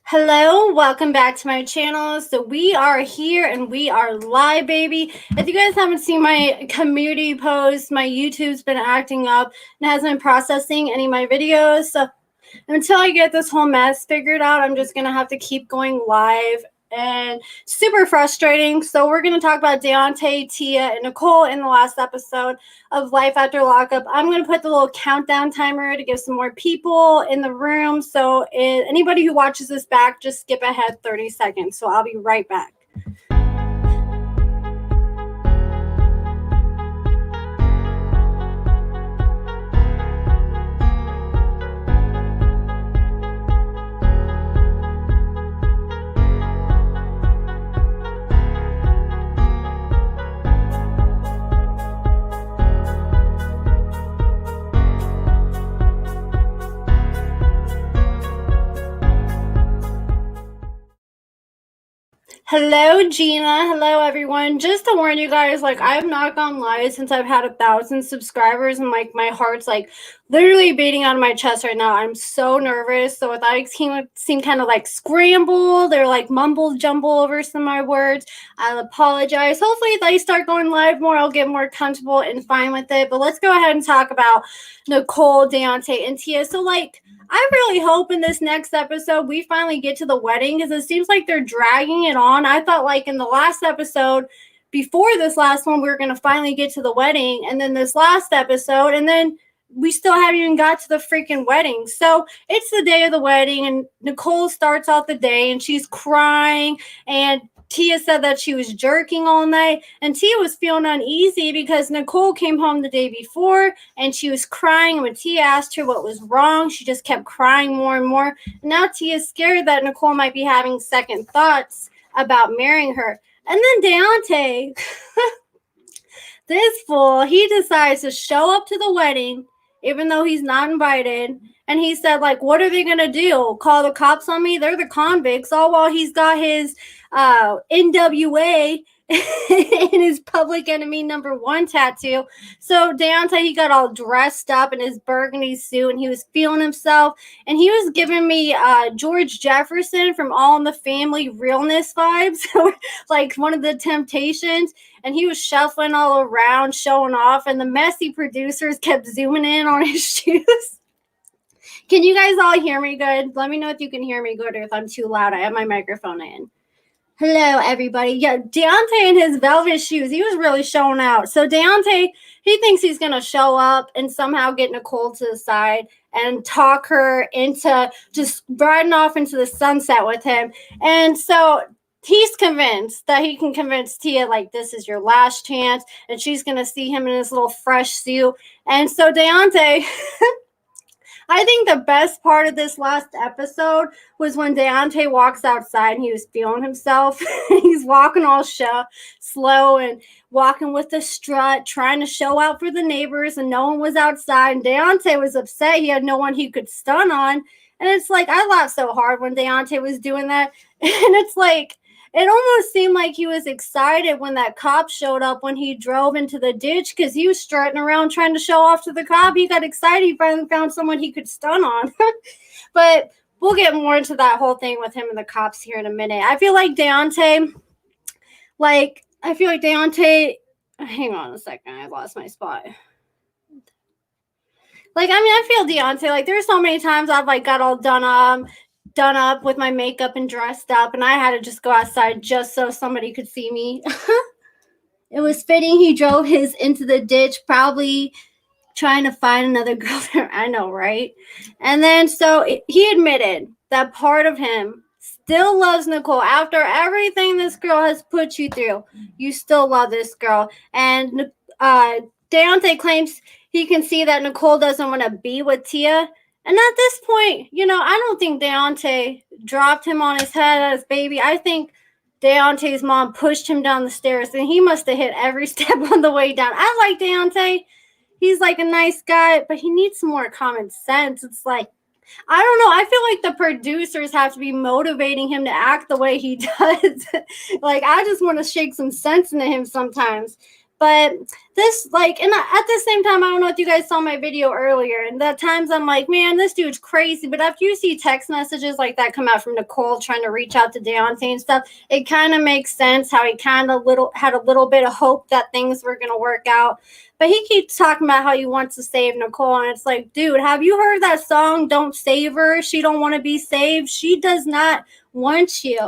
Hello, welcome back to my channel. So we are here and we are live, baby. If you guys haven't seen my community post, my YouTube's been acting up and hasn't been processing any of my videos. So until I get this whole mess figured out, I'm just going to have to keep going live and super frustrating. So we're going to talk about Deontay, Tia, and Nicole in the last episode of Life After Lockup. I'm going to put the little countdown timer to give some more people in the room. So anybody who watches this back, just skip ahead 30 seconds. So I'll be right back. Hello, Gina. Hello, everyone. Just to warn you guys, like, I have not gone live since I've had 1,000 subscribers, and like my heart's like literally beating out of my chest right now. I'm so nervous. So if I seem kind of like scrambled or like mumble jumble over some of my words, I'll apologize. Hopefully, if I start going live more, I'll get more comfortable and fine with it. But let's go ahead and talk about Nicole, Deontay, and Tia. So like, I really hope in this next episode we finally get to the wedding, because it seems like they're dragging it on. I thought like in the last episode, before this last one, we were going to finally get to the wedding, and then this last episode, and then we still haven't even got to the freaking wedding. So it's the day of the wedding, and Nicole starts out the day, and she's crying, and Tia said that she was jerking all night, and Tia was feeling uneasy because Nicole came home the day before and she was crying. When Tia asked her what was wrong, she just kept crying more and more. And now Tia's scared that Nicole might be having second thoughts about marrying her. And then Deontay, this fool, he decides to show up to the wedding even though he's not invited. And he said, like, what are they going to do? Call the cops on me? They're the convicts. All while he's got his NWA in his public enemy #1 tattoo. So Deontay, he got all dressed up in his burgundy suit, and he was feeling himself. And he was giving me George Jefferson from All in the Family realness vibes, like one of the Temptations. And he was shuffling all around, showing off. And the messy producers kept zooming in on his shoes. Can you guys all hear me good? Let me know if you can hear me good or if I'm too loud. I have my microphone in. Hello, everybody. Yeah, Deontay in his velvet shoes, he was really showing out. So Deontay, he thinks he's going to show up and somehow get Nicole to the side and talk her into just riding off into the sunset with him. And so he's convinced that he can convince Tia, like, this is your last chance, and she's going to see him in his little fresh suit. And so Deontay... I think the best part of this last episode was when Deontay walks outside and he was feeling himself. He's walking all slow and walking with a strut, trying to show out for the neighbors, and no one was outside. And Deontay was upset he had no one he could stun on. And it's like, I laughed so hard when Deontay was doing that. And it's like, it almost seemed like he was excited when that cop showed up when he drove into the ditch, because he was strutting around trying to show off to the cop. He got excited. He finally found someone he could stun on. But we'll get more into that whole thing with him and the cops here in a minute. I feel like Deontay, hang on a second. I lost my spot. Like, I mean, I feel Deontay, like, there's so many times I've, like, got all done up with my makeup and dressed up, and I had to just go outside just so somebody could see me. It was fitting he drove his into the ditch, probably trying to find another girl there. I know, right? And then so he admitted that part of him still loves Nicole. After everything this girl has put you through, you still love this girl. And Deontay claims he can see that Nicole doesn't want to be with Tia. And at this point, I don't think Deontay dropped him on his head as baby. I think Deontay's mom pushed him down the stairs, and he must have hit every step on the way down. I like Deontay. He's like a nice guy, but he needs some more common sense. It's like, I don't know. I feel like the producers have to be motivating him to act the way he does. Like, I just want to shake some sense into him sometimes. But this, like, and at the same time, I don't know if you guys saw my video earlier, and at times I'm like, man, this dude's crazy. But after you see text messages like that come out from Nicole trying to reach out to Deontay and stuff, it kind of makes sense how he kind of had a little bit of hope that things were going to work out. But he keeps talking about how he wants to save Nicole, and it's like, dude, have you heard that song, Don't Save Her? She don't want to be saved. She does not want you.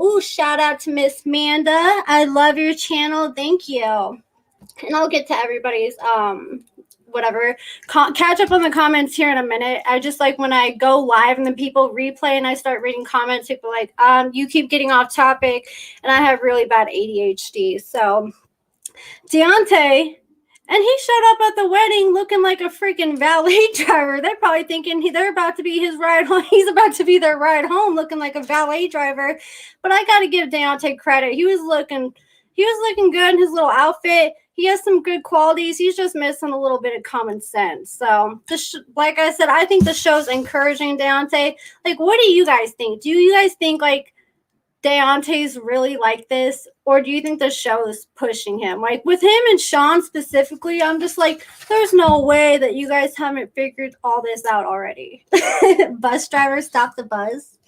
Ooh, shout out to Miss Manda. I love your channel. Thank you. And I'll get to everybody's whatever. Catch up on the comments here in a minute. I just like when I go live and the people replay and I start reading comments, people are like, you keep getting off topic, and I have really bad ADHD. So Deontay, and he showed up at the wedding looking like a freaking valet driver. They're probably thinking they're about to be his ride home. He's about to be their ride home looking like a valet driver. But I got to give Deontay credit. He was looking good in his little outfit. He has some good qualities. He's just missing a little bit of common sense. So, like I said, I think the show's encouraging Deontay. Like, what do you guys think? Do you guys think, like, Deontay's really like this? Or do you think the show is pushing him? Like, with him and Sean specifically, I'm just like, there's no way that you guys haven't figured all this out already. Bus driver, stop the buzz.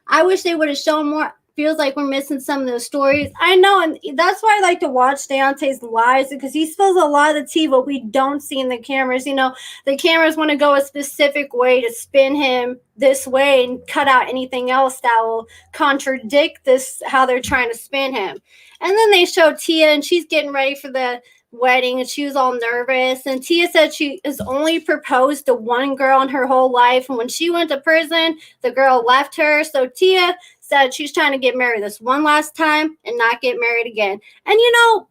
I wish they would have shown more. Feels like we're missing some of those stories. I know, and that's why I like to watch Deontay's lives, because he spills a lot of the tea what we don't see in the cameras. You know, the cameras want to go a specific way to spin him this way and cut out anything else that will contradict this, how they're trying to spin him. And then they show Tia, and she's getting ready for the wedding, and she was all nervous. And Tia said she has only proposed to one girl in her whole life, and when she went to prison, the girl left her. So Tia said she's trying to get married this one last time and not get married again. And you know,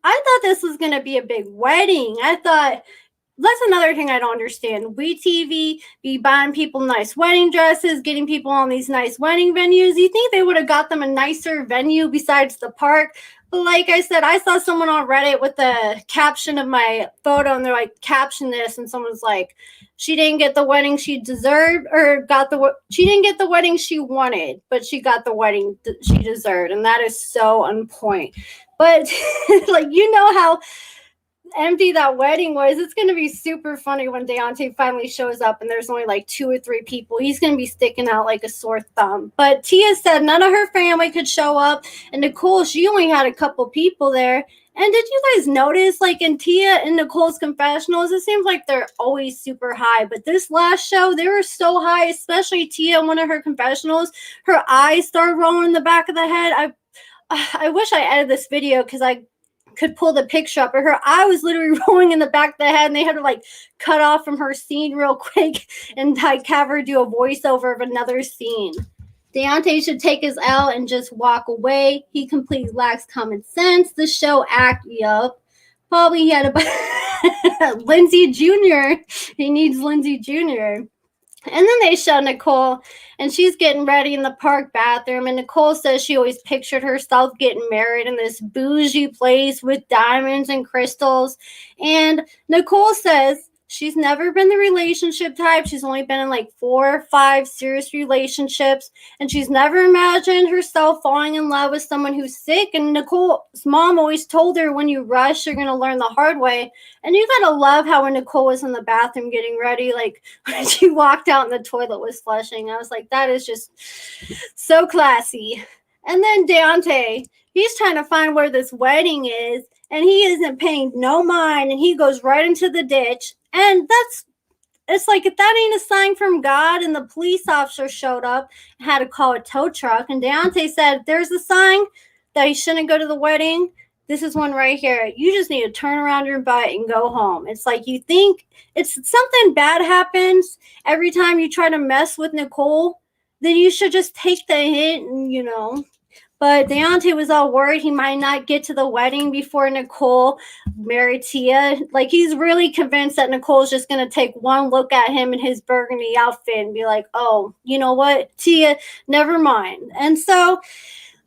I thought this was going to be a big wedding. I thought, that's another thing I don't understand. WeTV be buying people nice wedding dresses, getting people on these nice wedding venues. You think they would have got them a nicer venue besides the park? But like I said, I saw someone on Reddit with the caption of my photo, and they're like, caption this, and someone's like, she didn't get the wedding she deserved, or she didn't get the wedding she wanted, but she got the wedding she deserved. And that is so on point. But like, you know how empty that wedding was. It's going to be super funny when Deontay finally shows up and there's only like 2 or 3 people. He's going to be sticking out like a sore thumb. But Tia said none of her family could show up, and Nicole, she only had a couple people there. And did you guys notice, like, in Tia and Nicole's confessionals, it seems like they're always super high. But this last show, they were so high, especially Tia in one of her confessionals. Her eyes started rolling in the back of the head. I wish I edited this video because I could pull the picture up, but her eye was literally rolling in the back of the head, and they had to like cut off from her scene real quick and like have her do a voiceover of another scene. Deontay should take his L and just walk away. He completely lacks common sense. The show act, yup. Probably he had a Lindsay Jr. He needs Lindsay Jr. And then they show Nicole, and she's getting ready in the park bathroom. And Nicole says she always pictured herself getting married in this bougie place with diamonds and crystals. And Nicole says she's never been the relationship type. She's only been in like 4 or 5 serious relationships. And she's never imagined herself falling in love with someone who's sick. And Nicole's mom always told her, when you rush, you're going to learn the hard way. And you got to love how when Nicole was in the bathroom getting ready, like when she walked out and the toilet was flushing, I was like, that is just so classy. And then Deontay, he's trying to find where this wedding is, and he isn't paying no mind, and he goes right into the ditch. And it's like, if that ain't a sign from God. And the police officer showed up and had to call a tow truck. And Deontay said, there's a sign that he shouldn't go to the wedding. This is one right here. You just need to turn around your butt and go home. It's like, you think it's something bad happens every time you try to mess with Nicole, then you should just take the hint and, you know. But Deontay was all worried he might not get to the wedding before Nicole married Tia. Like, he's really convinced that Nicole's just going to take one look at him in his burgundy outfit and be like, oh, you know what, Tia, never mind. And so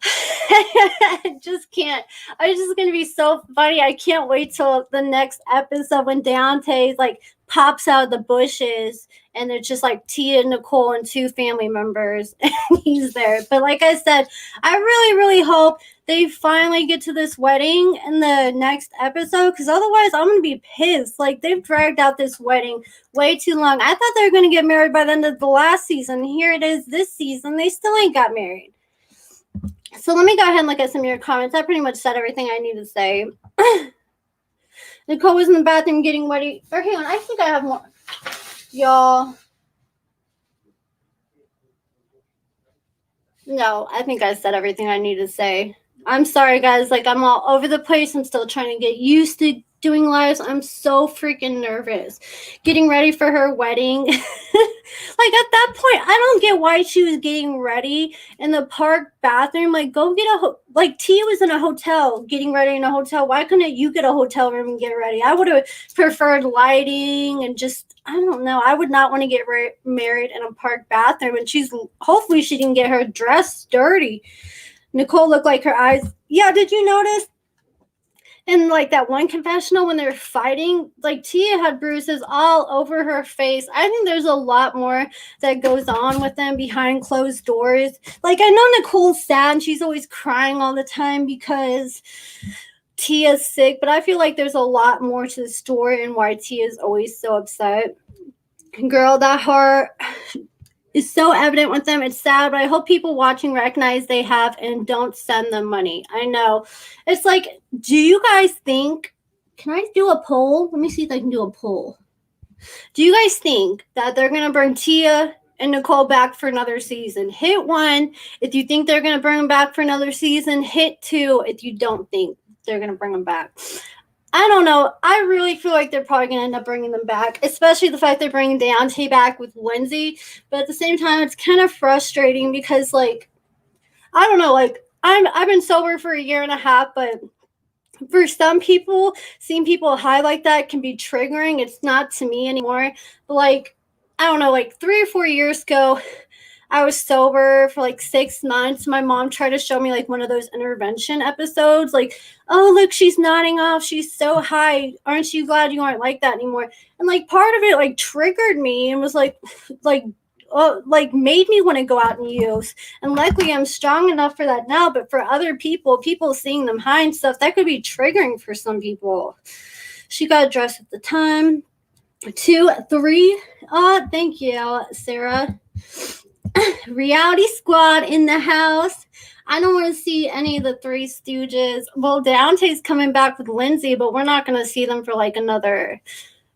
I just can't. It's just gonna be so funny. I can't wait till the next episode when Deontay like pops out of the bushes and it's just like Tia, Nicole, and two family members, and he's there. But like I said, I really, really hope they finally get to this wedding in the next episode, because otherwise I'm gonna be pissed. Like, they've dragged out this wedding way too long. I thought they were gonna get married by the end of the last season. Here it is this season. They still ain't got married. So let me go ahead and look at some of your comments. I pretty much said everything I need to say. Nicole was in the bathroom getting ready. Or hang on, I think I have more. Y'all. No, I think I said everything I need to say. I'm sorry, guys. Like, I'm all over the place. I'm still trying to get used to doing lives. I'm so freaking nervous. Getting ready for her wedding. Like, at that point, I don't get why she was getting ready in the park bathroom. Like, go get like, Tia was in a hotel, getting ready in a hotel. Why couldn't you get a hotel room and get ready? I would have preferred lighting and just, I don't know. I would not want to get married in a park bathroom. And hopefully she didn't get her dress dirty. Nicole looked like her eyes. Yeah, did you notice? And like that one confessional when they're fighting, like Tia had bruises all over her face. I think there's a lot more that goes on with them behind closed doors. Like, I know Nicole's sad and she's always crying all the time because Tia's sick, but I feel like there's a lot more to the story and why Tia's always so upset. Girl, that heart is so evident with them. It's sad, but I hope people watching recognize they have and don't send them money. I know. It's like, do you guys think, can I do a poll? Let me see if I can do a poll. Do you guys think that they're going to bring Tia and Nicole back for another season? Hit 1 if you think they're going to bring them back for another season. Hit 2 if you don't think they're going to bring them back. I don't know. I really feel like they're probably going to end up bringing them back, especially the fact they're bringing Deontay back with Lindsay. But at the same time, it's kind of frustrating because, like, I don't know. Like, I've been sober for a year and a half, but for some people, seeing people high like that can be triggering. It's not to me anymore. But, like, I don't know, like 3 or 4 years ago, I was sober for like 6 months. My mom tried to show me like one of those intervention episodes. Like, oh, look, she's nodding off. She's so high. Aren't you glad you aren't like that anymore? And like part of it like triggered me and was like made me want to go out and use. And luckily I'm strong enough for that now. But for other people seeing them high and stuff, that could be triggering for some people. She got dressed at the time. 2, 3. Thank you, Sarah. Reality Squad in the house. I don't want to see any of the Three Stooges. Well, Deontay's coming back with Lindsay, but we're not going to see them for like another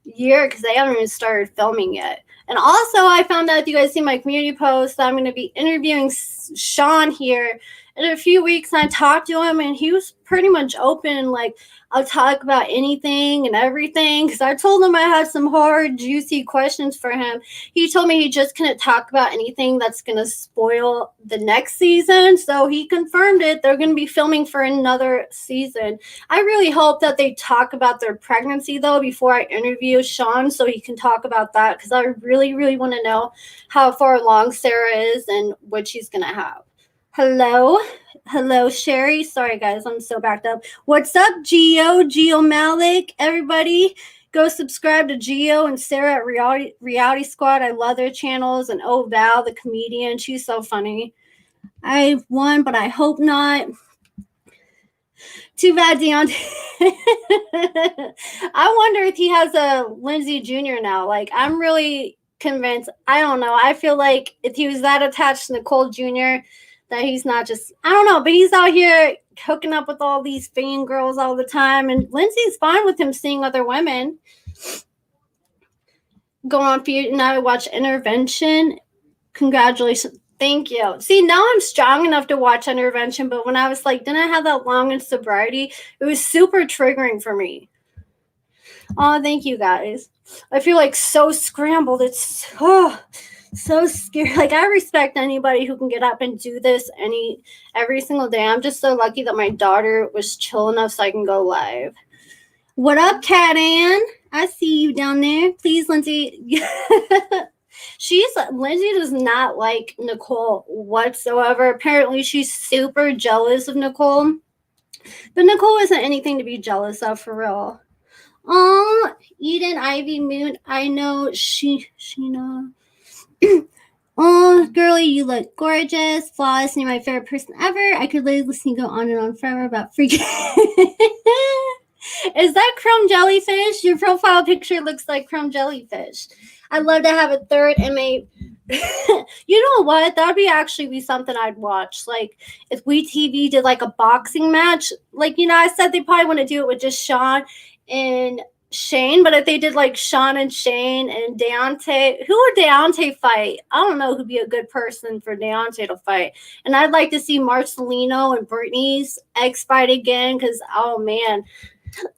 year because they haven't even started filming yet. And also, I found out, if you guys see my community post, I'm going to be interviewing Sean here in a few weeks. And I talked to him, and he was pretty much open. Like, I'll talk about anything and everything. Because I told him I had some hard, juicy questions for him. He told me he just couldn't talk about anything that's going to spoil the next season. So he confirmed it. They're going to be filming for another season. I really hope that they talk about their pregnancy, though, before I interview Sean, so he can talk about that. Because I really, really want to know how far along Sarah is and what she's going to have. Hello, Sherry. Sorry, guys, I'm so backed up. What's up, Geo Malik? Everybody, go subscribe to Geo and Sarah at Reality Squad. I love their channels. And oh, Val, the comedian, she's so funny. I've won, but I hope not. Too bad, Deontay. I wonder if he has a Lindsay Jr. now. Like, I'm really convinced. I don't know. I feel like if he was that attached to Nicole Jr., that he's not just, I don't know, but he's out here hooking up with all these fan girls all the time. And Lindsay's fine with him seeing other women. Go on for you. Now I watch Intervention. Congratulations. Thank you. See, now I'm strong enough to watch Intervention, but when I was like, didn't I have that long in sobriety? It was super triggering for me. Oh, thank you guys. I feel like so scrambled. It's so scary. Like, I respect anybody who can get up and do this every single day. I'm just so lucky that my daughter was chill enough so I can go live. What up, Cat Ann? I see you down there. Please, Lindsay. Lindsay does not like Nicole whatsoever. Apparently, she's super jealous of Nicole. But Nicole isn't anything to be jealous of, for real. Oh, Eden, Ivy, Moon. I know Sheena. Oh, girly, you look gorgeous, flawless, and you're my favorite person ever. I could literally listen to go on and on forever about freaking. Is that crumb jellyfish? Your profile picture looks like crumb jellyfish. I'd love to have a third and maybe. You know what? That would be something I'd watch. Like if WeTV did like a boxing match, like I said they probably want to do it with just Sean and Shane, but if they did like Sean and Shane and Deontay, who would Deontay fight? I don't know who'd be a good person for Deontay to fight. And I'd like to see Marcelino and Brittany's ex fight again because oh man,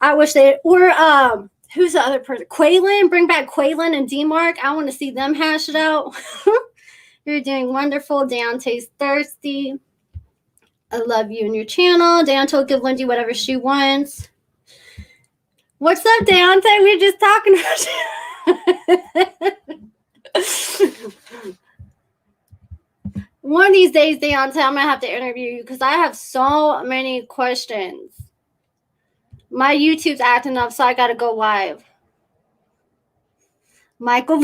I wish they who's the other person? Quaylin, bring back Quaylin and D-Mark. I want to see them hash it out. You're doing wonderful. Deontay's thirsty. I love you and your channel. Deontay will give Lindsay whatever she wants. What's up, Deontay? We were just talking about you. One of these days, Deontay, I'm going to have to interview you because I have so many questions. My YouTube's acting up, so I got to go live. Michael,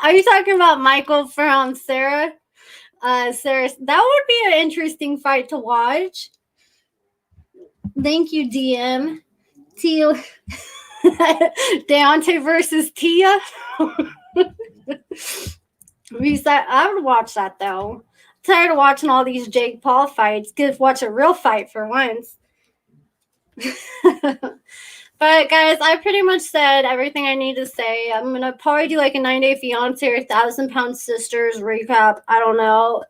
are you talking about Michael from Sarah? Sarah, that would be an interesting fight to watch. Thank you, DM. Tia, Deontay versus Tia. I would watch that though. I'm tired of watching all these Jake Paul fights. Good, watch a real fight for once. But guys, I pretty much said everything I need to say. I'm gonna probably do like a 9-day fiance or 1,000-pound sisters recap. I don't know.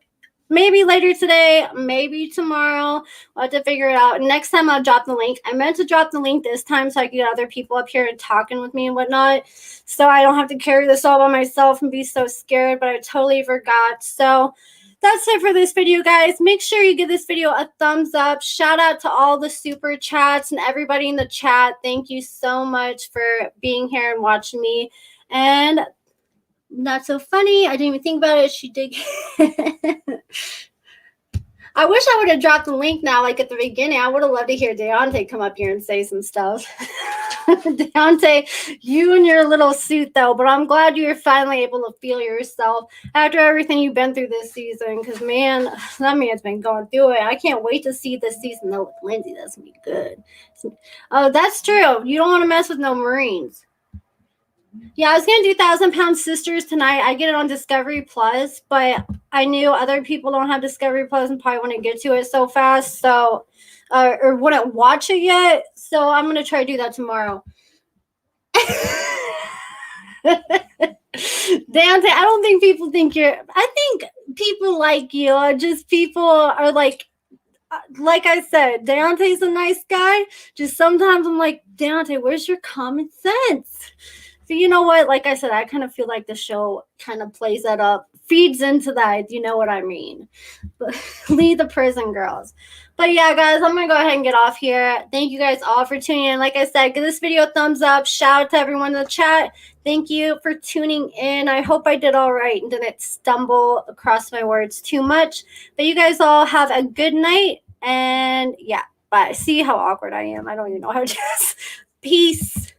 Maybe later today, maybe tomorrow. I'll have to figure it out. Next time I'll drop the link. I meant to drop the link this time so I could get other people up here and talking with me and whatnot. So I don't have to carry this all by myself and be so scared, but I totally forgot. So that's it for this video, guys. Make sure you give this video a thumbs up. Shout out to all the super chats and everybody in the chat. Thank you so much for being here and watching me. And not so funny. I didn't even think about it. She did. I wish I would have dropped the link now, like at the beginning. I would have loved to hear Deontay come up here and say some stuff. Deontay, you and your little suit, though. But I'm glad you're finally able to feel yourself after everything you've been through this season. Because, man, that man's been going through it. I can't wait to see this season, though, with Lindsay. That's going to be good. Oh, that's true. You don't want to mess with no Marines. Yeah, I was going to do 1,000-pound sisters tonight. I get it on Discovery Plus, but I knew other people don't have Discovery Plus and probably wouldn't get to it so fast, so or wouldn't watch it yet. So I'm going to try to do that tomorrow. Deontay, I don't think people think you're – I think people like you. Just people are like I said, Deontay's a nice guy. Just sometimes I'm like, Deontay, where's your common sense? So you know what? Like I said, I kind of feel like the show kind of plays that up, feeds into that. You know what I mean? But leave the prison girls. But yeah, guys, I'm going to go ahead and get off here. Thank you guys all for tuning in. Like I said, give this video a thumbs up. Shout out to everyone in the chat. Thank you for tuning in. I hope I did all right and didn't stumble across my words too much. But you guys all have a good night. And yeah, bye. See how awkward I am. I don't even know how to just. Peace.